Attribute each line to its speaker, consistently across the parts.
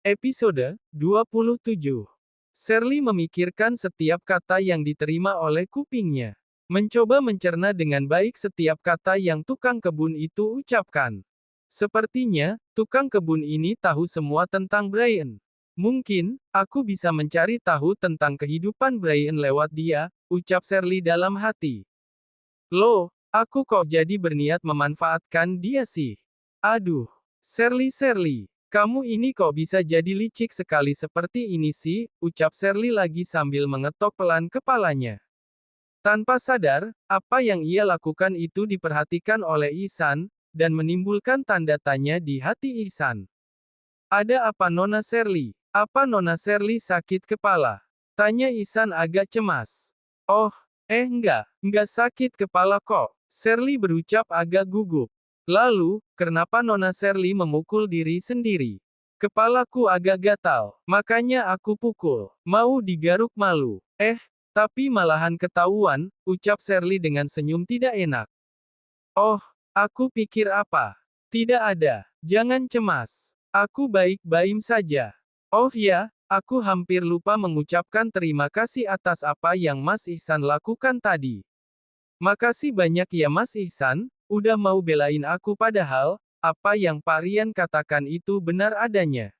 Speaker 1: Episode 27. Shirley memikirkan setiap kata yang diterima oleh kupingnya. Mencoba mencerna dengan baik setiap kata yang tukang kebun itu ucapkan. Sepertinya, tukang kebun ini tahu semua tentang Brian. Mungkin, aku bisa mencari tahu tentang kehidupan Brian lewat dia, ucap Shirley dalam hati. Loh, aku kok jadi berniat memanfaatkan dia sih? Aduh, Shirley. Kamu ini kok bisa jadi licik sekali seperti ini sih, ucap Shirley lagi sambil mengetok pelan kepalanya. Tanpa sadar, apa yang ia lakukan itu diperhatikan oleh Ihsan, dan menimbulkan tanda tanya di hati Ihsan. Ada apa Nona Shirley? Apa Nona Shirley sakit kepala? Tanya Ihsan agak cemas. Oh, enggak sakit kepala kok. Shirley berucap agak gugup. Lalu, kenapa Nona Shirley memukul diri sendiri? Kepalaku agak gatal, makanya aku pukul. Mau digaruk malu. Tapi malahan ketahuan, ucap Shirley dengan senyum tidak enak. Oh, aku pikir apa? Tidak ada. Jangan cemas. Aku baik-baik saja. Oh ya, aku hampir lupa mengucapkan terima kasih atas apa yang Mas Ihsan lakukan tadi. Makasih banyak ya Mas Ihsan, udah mau belain aku padahal, apa yang Pak Rian katakan itu benar adanya.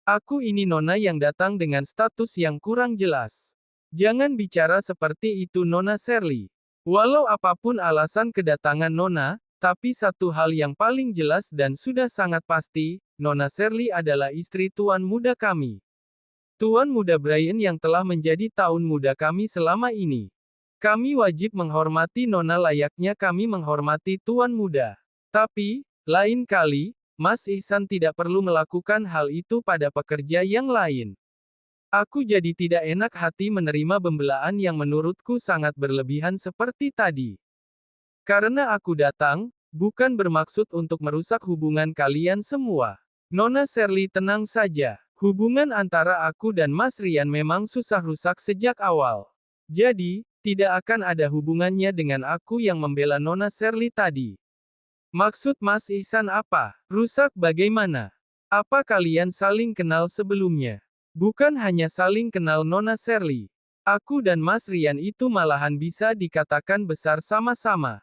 Speaker 1: Aku ini Nona yang datang dengan status yang kurang jelas. Jangan bicara seperti itu Nona Shirley. Walau apapun alasan kedatangan Nona, tapi satu hal yang paling jelas dan sudah sangat pasti, Nona Shirley adalah istri Tuan Muda kami. Tuan Muda Brian yang telah menjadi tahun muda kami selama ini. Kami wajib menghormati Nona layaknya kami menghormati Tuan Muda. Tapi, lain kali, Mas Ihsan tidak perlu melakukan hal itu pada pekerja yang lain. Aku jadi tidak enak hati menerima pembelaan yang menurutku sangat berlebihan seperti tadi. Karena aku datang, bukan bermaksud untuk merusak hubungan kalian semua. Nona Shirley tenang saja. Hubungan antara aku dan Mas Rian memang susah rusak sejak awal. Jadi, tidak akan ada hubungannya dengan aku yang membela Nona Shirley tadi. Maksud Mas Ihsan apa? Rusak bagaimana? Apa kalian saling kenal sebelumnya? Bukan hanya saling kenal Nona Shirley. Aku dan Mas Rian itu malahan bisa dikatakan besar sama-sama.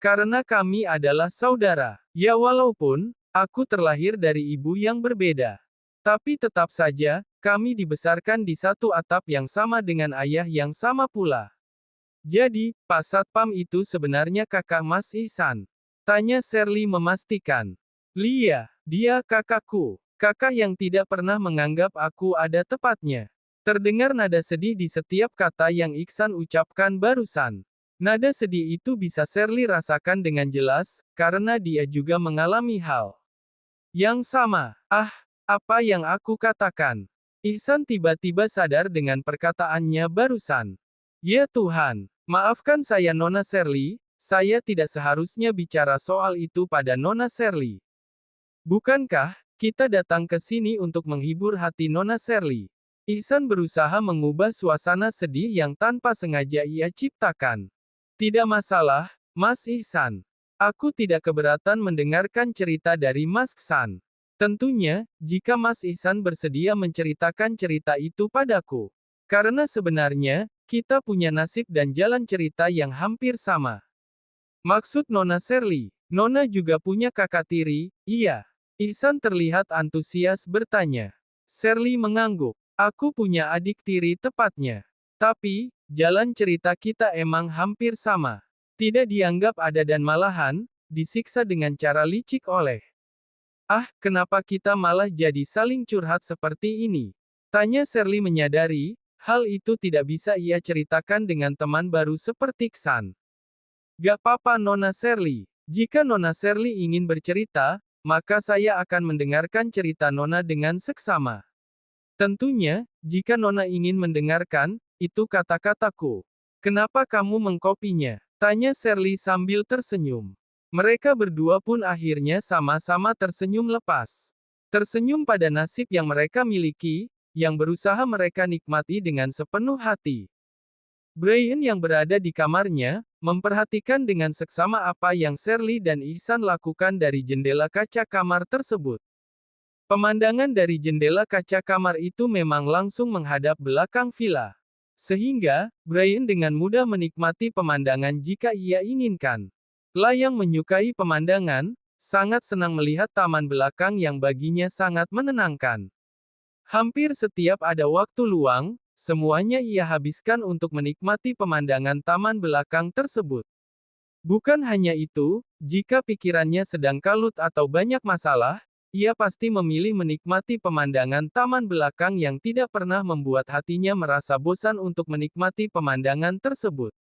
Speaker 1: Karena kami adalah saudara. Ya walaupun, aku terlahir dari ibu yang berbeda. Tapi tetap saja, kami dibesarkan di satu atap yang sama dengan ayah yang sama pula. Jadi, Pak Satpam itu sebenarnya kakak Mas Ihsan? Tanya Shirley memastikan. Lia, dia kakakku. Kakak yang tidak pernah menganggap aku ada tepatnya. Terdengar nada sedih di setiap kata yang Ihsan ucapkan barusan. Nada sedih itu bisa Shirley rasakan dengan jelas, karena dia juga mengalami hal yang sama. Apa yang aku katakan? Ihsan tiba-tiba sadar dengan perkataannya barusan. Ya Tuhan, maafkan saya Nona Shirley, saya tidak seharusnya bicara soal itu pada Nona Shirley. Bukankah, kita datang ke sini untuk menghibur hati Nona Shirley? Ihsan berusaha mengubah suasana sedih yang tanpa sengaja ia ciptakan. Tidak masalah, Mas Ihsan. Aku tidak keberatan mendengarkan cerita dari Mas Ihsan. Tentunya, jika Mas Ihsan bersedia menceritakan cerita itu padaku. Karena sebenarnya, kita punya nasib dan jalan cerita yang hampir sama. Maksud Nona Shirley, Nona juga punya kakak tiri, iya. Ihsan terlihat antusias bertanya. Shirley mengangguk. Aku punya adik tiri tepatnya. Tapi, jalan cerita kita emang hampir sama. Tidak dianggap ada dan malahan, disiksa dengan cara licik oleh. Kenapa kita malah jadi saling curhat seperti ini? Tanya Shirley menyadari, hal itu tidak bisa ia ceritakan dengan teman baru seperti Ihsan. Gak apa-apa Nona Shirley. Jika Nona Shirley ingin bercerita, maka saya akan mendengarkan cerita Nona dengan seksama. Tentunya, jika Nona ingin mendengarkan, itu kata-kataku. Kenapa kamu mengkopinya? Tanya Shirley sambil tersenyum. Mereka berdua pun akhirnya sama-sama tersenyum lepas. Tersenyum pada nasib yang mereka miliki, yang berusaha mereka nikmati dengan sepenuh hati. Brian yang berada di kamarnya, memperhatikan dengan seksama apa yang Shirley dan Ihsan lakukan dari jendela kaca kamar tersebut. Pemandangan dari jendela kaca kamar itu memang langsung menghadap belakang villa. Sehingga, Brian dengan mudah menikmati pemandangan jika ia inginkan. Layang menyukai pemandangan, sangat senang melihat taman belakang yang baginya sangat menenangkan. Hampir setiap ada waktu luang, semuanya ia habiskan untuk menikmati pemandangan taman belakang tersebut. Bukan hanya itu, jika pikirannya sedang kalut atau banyak masalah, ia pasti memilih menikmati pemandangan taman belakang yang tidak pernah membuat hatinya merasa bosan untuk menikmati pemandangan tersebut.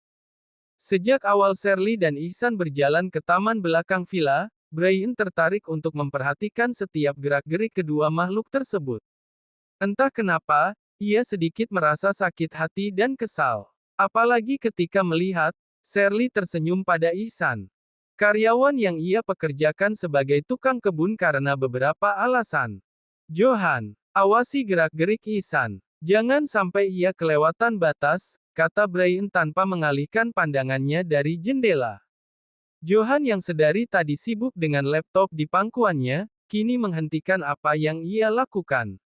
Speaker 1: Sejak awal Shirley dan Ihsan berjalan ke taman belakang villa, Brian tertarik untuk memperhatikan setiap gerak-gerik kedua makhluk tersebut. Entah kenapa, ia sedikit merasa sakit hati dan kesal. Apalagi ketika melihat, Shirley tersenyum pada Ihsan. Karyawan yang ia pekerjakan sebagai tukang kebun karena beberapa alasan. Johan, awasi gerak-gerik Ihsan. Jangan sampai ia kelewatan batas, kata Brian tanpa mengalihkan pandangannya dari jendela. Johan yang sedari tadi sibuk dengan laptop di pangkuannya, kini menghentikan apa yang ia lakukan.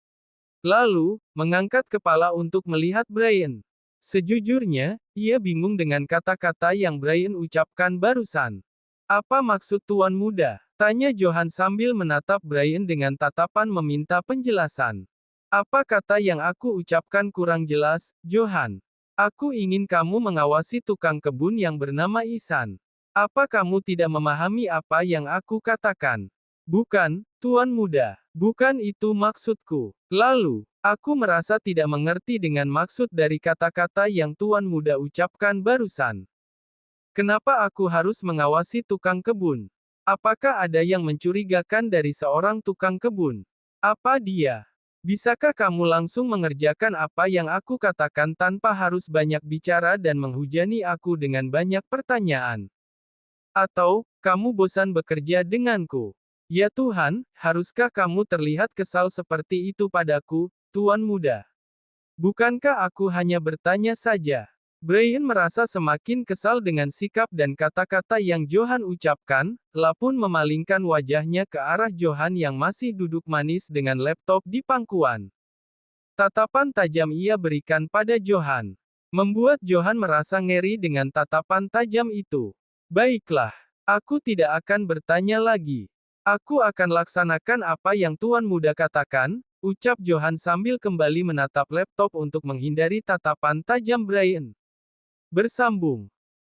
Speaker 1: Lalu, mengangkat kepala untuk melihat Brian. Sejujurnya, ia bingung dengan kata-kata yang Brian ucapkan barusan. Apa maksud Tuan Muda? Tanya Johan sambil menatap Brian dengan tatapan meminta penjelasan. Apa kata yang aku ucapkan kurang jelas, Johan? Aku ingin kamu mengawasi tukang kebun yang bernama Ihsan. Apa kamu tidak memahami apa yang aku katakan? Bukan, Tuan Muda. Bukan itu maksudku. Lalu, aku merasa tidak mengerti dengan maksud dari kata-kata yang Tuan Muda ucapkan barusan. Kenapa aku harus mengawasi tukang kebun? Apakah ada yang mencurigakan dari seorang tukang kebun? Apa dia? Bisakah kamu langsung mengerjakan apa yang aku katakan tanpa harus banyak bicara dan menghujani aku dengan banyak pertanyaan? Atau, kamu bosan bekerja denganku? Ya Tuhan, haruskah kamu terlihat kesal seperti itu padaku, Tuan Muda? Bukankah aku hanya bertanya saja? Brian merasa semakin kesal dengan sikap dan kata-kata yang Johan ucapkan, lapun memalingkan wajahnya ke arah Johan yang masih duduk manis dengan laptop di pangkuan. Tatapan tajam ia berikan pada Johan. Membuat Johan merasa ngeri dengan tatapan tajam itu. Baiklah, aku tidak akan bertanya lagi. Aku akan laksanakan apa yang Tuan Muda katakan, ucap Johan sambil kembali menatap laptop untuk menghindari tatapan tajam Brian. Bersambung.